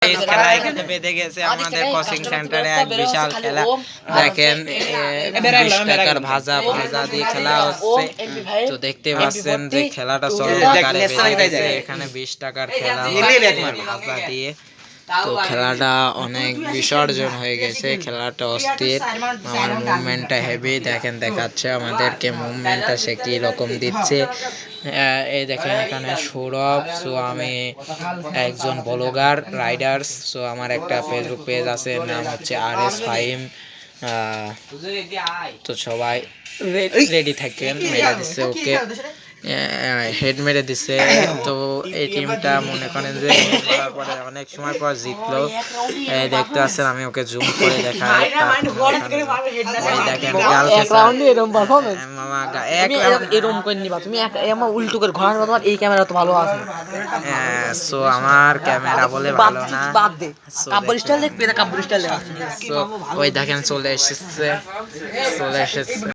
খেলা এখানে বেঁধে গেছে আমাদের কোচিং সেন্টারে এক বিশাল খেলা দেখেন 20 টাকার ভাজা দিয়ে খেলা হচ্ছে তো দেখতে পাচ্ছেন যে খেলাটা চমৎকারে বেঁধে গেছে এখানে 20 টাকার খেলা ভাজা দিয়ে তো খেলাটা অনেক বিসর্জন হয়ে গেছে খেলাটা অস্থির আমার মুভমেন্টটা হেভি দেখেন দেখাচ্ছে আমাদেরকে মুভমেন্টটা সে কি রকম দিচ্ছে এই দেখেন এখানে সৌরভ সো আমি একজন ব্লগার রাইডার্স সো আমার একটা ফেসবুক পেজ আছে নাম হচ্ছে RS ফাহিম তো সবাই রেডি থাকেন মেরে দিচ্ছে ওকে হেড মেরে দিছে তো এই টিমটা মনে করেন যে পরে অনেক সময় পর জিতলো দেখতে পাচ্ছেন আমি ওকে জুম করে দেখাই দেখেন সো আমার ক্যামেরা বলে ভালো না ওই দেখেন চলে এসেছে